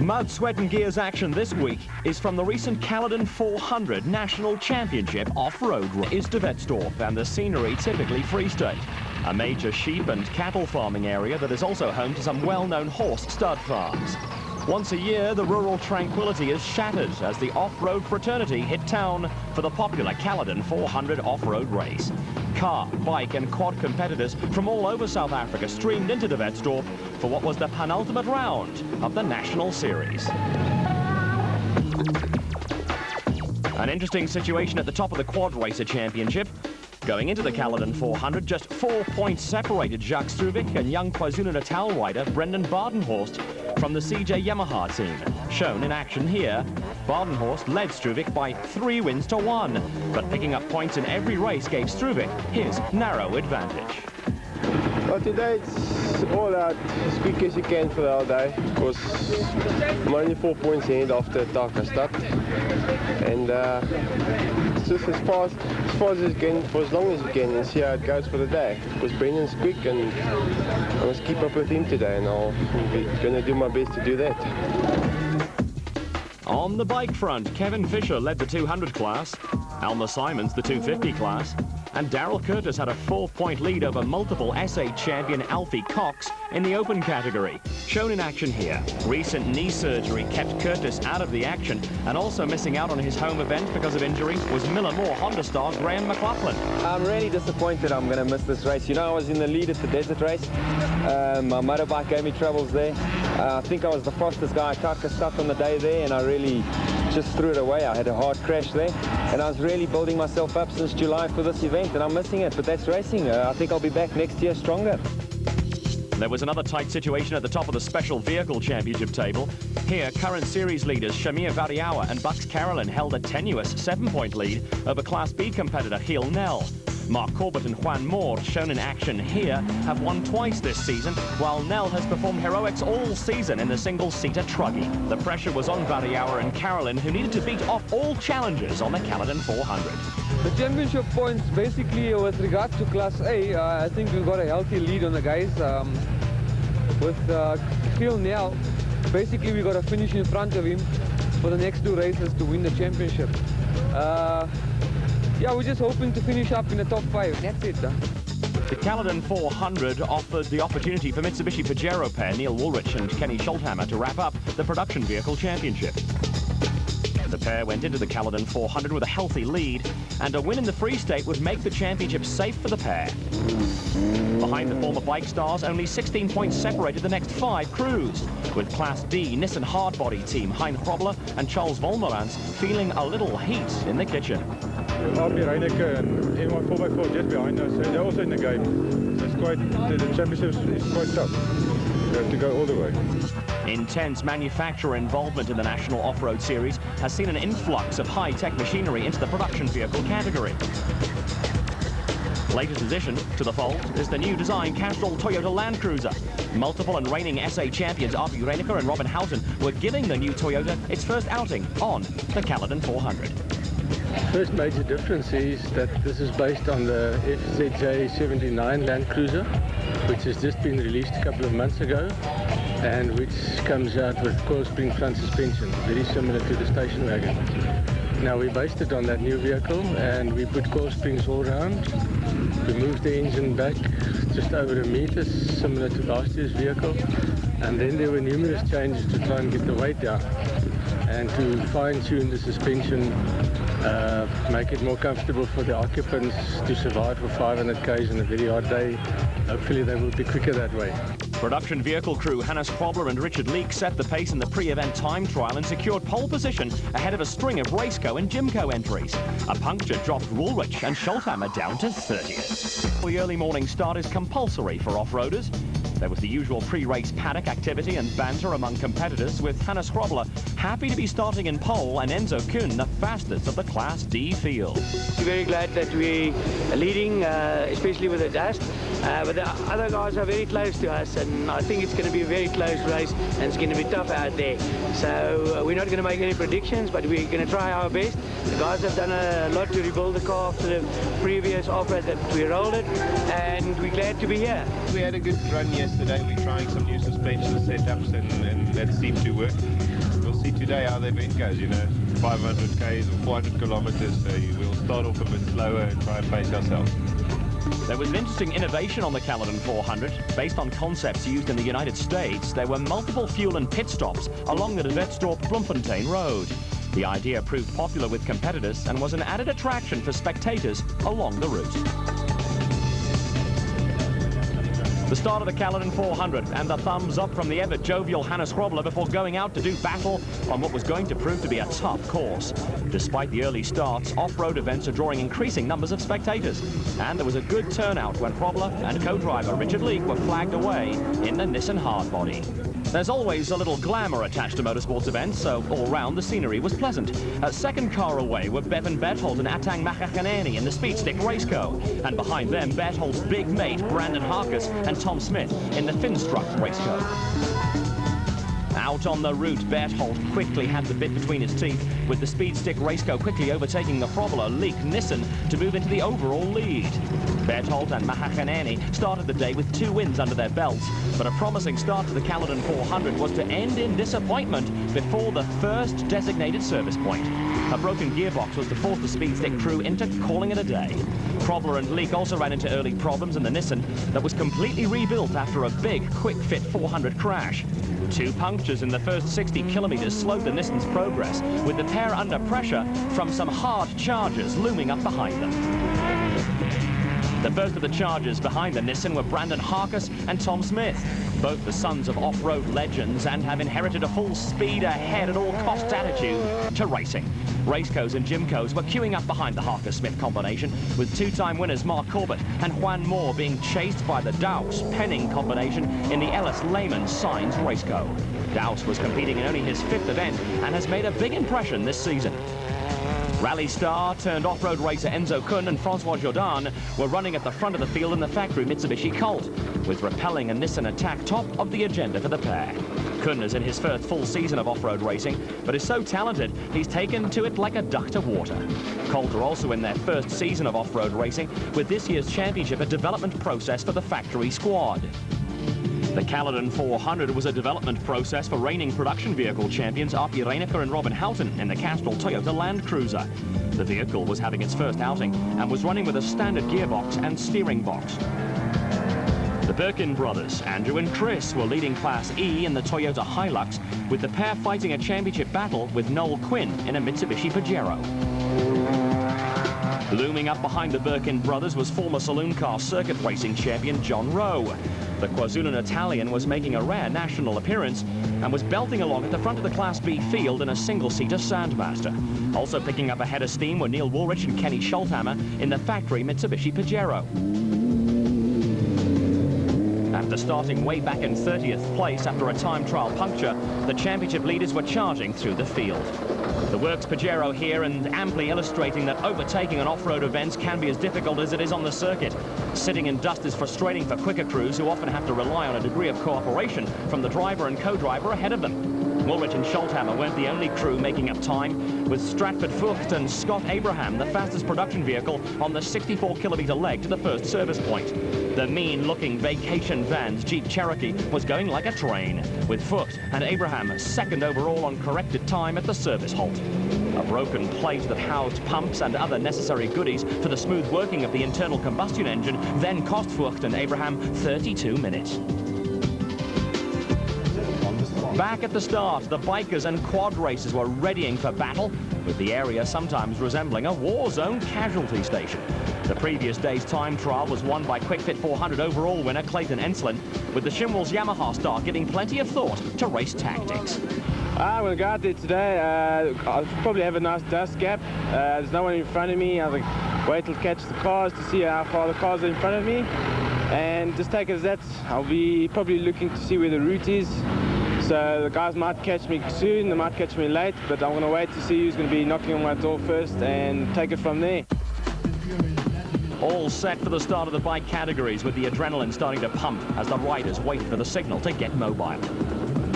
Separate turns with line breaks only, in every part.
Mud, Sweat and Gears action this week is from the recent Caledon 400 National Championship off-road race. Is de Wetsdorp and the scenery typically Free State, a major sheep and cattle farming area that is also home to some well-known horse stud farms. Once a year, the rural tranquility is shattered as the off-road fraternity hit town for the popular Caledon 400 off-road race. Car, bike and quad competitors from all over South Africa streamed into de Wetsdorp for what was the penultimate round of the National Series. An interesting situation at the top of the Quad Racer Championship. Going into the Caledon 400, just 4 points separated Jacques Struwik and young KwaZulu-Natal rider Brendan Badenhorst from the CJ Yamaha team. Shown in action here, Badenhorst led Struwik by 3 wins to 1, but picking up points in every race gave Struwik his narrow advantage.
Well, today it's all out as quick as you can for the whole day, because I'm only 4 points ahead after the attack I stopped, and it's just as fast as you can, for as long as you can, and see how it goes for the day, because Brendan's quick and I must keep up with him today, and I'm going to do my best to do that.
On the bike front, Kevin Fisher led the 200 class, Alma Simons the 250 class, and Daryl Curtis had a 4-point lead over multiple SA champion Alfie Cox in the open category. Shown in action here, recent knee surgery kept Curtis out of the action, and also missing out on his home event because of injury was Miller Moore Honda star Graham McLaughlin.
I'm really disappointed I'm going to miss this race. You know, I was in the lead at the desert race. My motorbike gave me troubles there. I think I was the fastest guy. I cut stuff on the day there, and I really just threw it away. I had a hard crash there, and I was really building myself up since July for this event, and I'm missing it, but that's racing. I think I'll be back next year stronger.
There was another tight situation at the top of the Special Vehicle Championship table. Here, current series leaders Shamir Variawa and Bucks Carolyn held a tenuous 7-point lead over Class B competitor Heel Nell. Mark Corbett and Juan Moore, shown in action here, have won twice this season, while Nell has performed heroics all season in the single-seater truggy. The pressure was on Variawa and Carolyn, who needed to beat off all challengers on the Caledon 400.
The championship points, basically, with regards to Class A, I think we've got a healthy lead on the guys. With Phil Nell, basically we got to finish in front of him for the next 2 races to win the championship. Yeah, we're just hoping to finish up in the top 5. That's it.
The Caledon 400 offered the opportunity for Mitsubishi Pajero pair Neil Woolrich and Kenny Schulthammer to wrap up the Production Vehicle Championship. The pair went into the Caledon 400 with a healthy lead, and a win in the Free State would make the championship safe for the pair. Behind the former bike stars, only 16 points separated the next 5 crews, with Class D Nissan hardbody team Hein Grobler and Charles Volmerans feeling a little heat in the kitchen.
RB Reineke and MY 4x4 just behind us, and they're also in the game. So it's quite, the championship is quite tough. We have to go all the way.
Intense manufacturer involvement in the National Off-Road Series has seen an influx of high-tech machinery into the production vehicle category. Latest addition to the fold is the new design Castrol Toyota Land Cruiser. Multiple and reigning SA champions RB Reineke and Robin Houghton were giving the new Toyota its first outing on the Caledon 400.
First major difference is that this is based on the FZJ79 Land Cruiser, which has just been released a couple of months ago, and which comes out with coil spring front suspension, very similar to the station wagon. Now we based it on that new vehicle, and we put coil springs all around. We moved the engine back just over a meter, similar to last year's vehicle, and then there were numerous changes to try and get the weight down and to fine-tune the suspension, make it more comfortable for the occupants to survive for 500 k's on a very hard day. Hopefully they will be quicker that way.
Production vehicle crew Hannes Krobler and Richard Leek set the pace in the pre-event time trial and secured pole position ahead of a string of Raceco and Jimco entries. A puncture dropped Woolrich and Schulthammer down to 30th. The early morning start is compulsory for off-roaders. There was the usual pre-race paddock activity and banter among competitors, with Hannes Krobler happy to be starting in pole and Enzo Kuhn the fastest of the Class D field.
We're very glad that we're leading, especially with the dust. But the other guys are very close to us, and I think it's going to be a very close race, and it's going to be tough out there. So we're not going to make any predictions, but we're going to try our best. The guys have done a lot to rebuild the car after the previous off-road that we rolled it, and we're glad to be here.
We had a good run yesterday. We're trying some new suspension setups, and that seemed to work. we'll see today how the event goes, 500 Ks or 400 kilometers, so we'll start off a bit slower and try and pace ourselves.
There was an interesting innovation on the Caledon 400. Based on concepts used in the United States, there were multiple fuel and pit stops along the de Wetstorp-Bloemfontein road. The idea proved popular with competitors and was an added attraction for spectators along the route. The start of the Caledon 400 and the thumbs up from the ever jovial Hannes Grobler before going out to do battle on what was going to prove to be a tough course. Despite the early starts, off-road events are drawing increasing numbers of spectators. And there was a good turnout when Grobler and co-driver Richard Leek were flagged away in the Nissan hardbody. There's always a little glamour attached to motorsports events, so all round the scenery was pleasant. A second car away were Bevan Berthold and Atang Machachaneni in the Speedstick Raceco. And behind them, Berthold's big mate, Brandon Harkus, and Tom Smith in the Finstruck Raceco. Out on the route, Berthold quickly had the bit between his teeth, with the Speedstick Raceco quickly overtaking the Frobler Leek Nissan to move into the overall lead. Berthold and Machachaneni started the day with 2 wins under their belts, but a promising start to the Caledon 400 was to end in disappointment before the first designated service point. A broken gearbox was to force the Speedstick crew into calling it a day. Frobler and Leek also ran into early problems in the Nissan that was completely rebuilt after a big quick-fit 400 crash. 2 punctures in the first 60 kilometers slowed the Nissan's progress, with the pair under pressure from some hard chargers looming up behind them. The first of the chargers behind the Nissan were Brandon Harkus and Tom Smith, both the sons of off-road legends and have inherited a full speed ahead at all costs attitude to racing. Racecos and Gymcos were queuing up behind the Harkus-Smith combination, with 2-time winners Mark Corbett and Juan Moore being chased by the Douse-Penning combination in the Ellis Lehman-Signs Raceco. Douse was competing in only his 5th event and has made a big impression this season. Rally star turned off-road racer Enzo Kun and Francois Jordan were running at the front of the field in the factory Mitsubishi Colt, with repelling and Nissan attack top of the agenda for the pair. Kun is in his first full season of off-road racing, but is so talented he's taken to it like a duck to water. Colt are also in their first season of off-road racing, with this year's championship a development process for the factory squad. The Caledon 400 was a development process for reigning production vehicle champions Arpi Reinecker and Robin Houghton in the Castrol Toyota Land Cruiser. The vehicle was having its first outing and was running with a standard gearbox and steering box. The Birkin brothers, Andrew and Chris, were leading Class E in the Toyota Hilux, with the pair fighting a championship battle with Noel Quinn in a Mitsubishi Pajero. Looming up behind the Birkin brothers was former saloon car circuit racing champion John Rowe. The KwaZulu-Natalian was making a rare national appearance and was belting along at the front of the Class B field in a single-seater Sandmaster. Also picking up a head of steam were Neil Woolrich and Kenny Schulthammer in the factory Mitsubishi Pajero. After starting way back in 30th place after a time trial puncture, the championship leaders were charging through the field. The Works Pajero here and amply illustrating that overtaking on off-road events can be as difficult as it is on the circuit. Sitting in dust is frustrating for quicker crews who often have to rely on a degree of cooperation from the driver and co-driver ahead of them. Woolrich and Schulthammer weren't the only crew making up time, with Stratford Fucht and Scott Abraham the fastest production vehicle on the 64-kilometer leg to the first service point. The mean-looking vacation van's Jeep Cherokee was going like a train, with Fucht and Abraham second overall on corrected time at the service halt. A broken plate that housed pumps and other necessary goodies for the smooth working of the internal combustion engine then cost Fucht and Abraham 32 minutes. Back at the start, the bikers and quad racers were readying for battle, with the area sometimes resembling a war zone casualty station. The previous day's time trial was won by Quick Fit 400 overall winner Clayton Enslin, with the Shimwell's Yamaha star giving plenty of thought to race tactics.
I'm going to go out there today. I'll probably have a nice dust gap. There's no one in front of me. I'll wait till catch the cars to see how far the cars are in front of me, and just take it as that. I'll be probably looking to see where the route is. So the guys might catch me soon, they might catch me late, but I'm going to wait to see who's going to be knocking on my door first and take it from there.
All set for the start of the bike categories, with the adrenaline starting to pump as the riders wait for the signal to get mobile.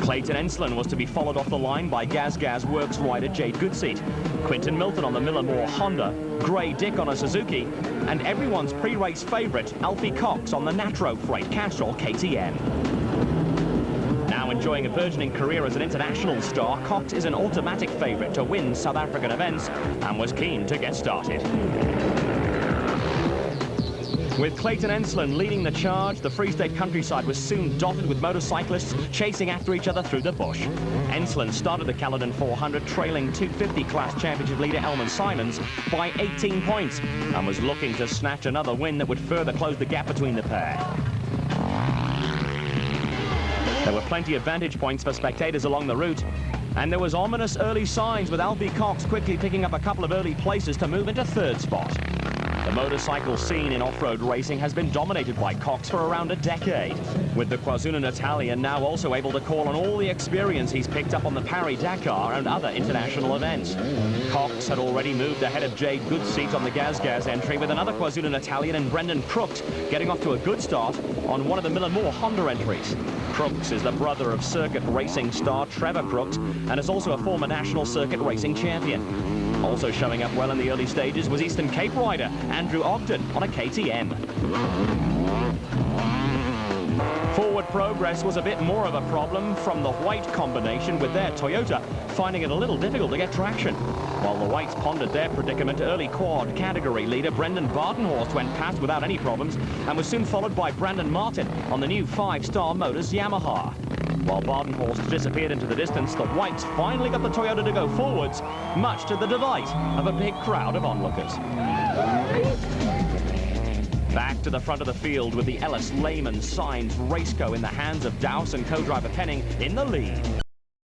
Clayton Enslin was to be followed off the line by Gaz Works rider Jade Goodseat, Quinton Milton on the Millermore Honda, Gray Dick on a Suzuki, and everyone's pre-race favourite Alfie Cox on the Natro Freight Castrol KTM. Now in enjoying a burgeoning career as an international star, Cox is an automatic favourite to win South African events and was keen to get started. With Clayton Ensslin leading the charge, the Free State countryside was soon dotted with motorcyclists chasing after each other through the bush. Ensslin started the Caledon 400 trailing 250 class championship leader Elman Simons by 18 points and was looking to snatch another win that would further close the gap between the pair. There were plenty of vantage points for spectators along the route, and there was ominous early signs with Albie Cox quickly picking up a couple of early places to move into third spot. The motorcycle scene in off-road racing has been dominated by Cox for around a decade, with the KwaZulu-Natalian now also able to call on all the experience he's picked up on the Paris-Dakar and other international events. Cox had already moved ahead of Jade Goodseat on the Gaz entry, with another KwaZulu-Natalian and Brendan Crooks getting off to a good start on one of the Miller Moore Honda entries. Crooks is the brother of circuit racing star Trevor Crooks and is also a former national circuit racing champion. Also showing up well in the early stages was Eastern Cape rider Andrew Ogden on a KTM. Forward progress was a bit more of a problem from the White combination, with their Toyota finding it a little difficult to get traction. While the Whites pondered their predicament, early quad category leader Brendan Bartenhorst went past without any problems and was soon followed by Brandon Martin on the new 5-Star Motors Yamaha. While Bartenhorst disappeared into the distance, the Whites finally got the Toyota to go forwards, much to the delight of a big crowd of onlookers. Back to the front of the field with the Ellis Lehman Signs Raceco in the hands of Dowse and co-driver Penning in the lead.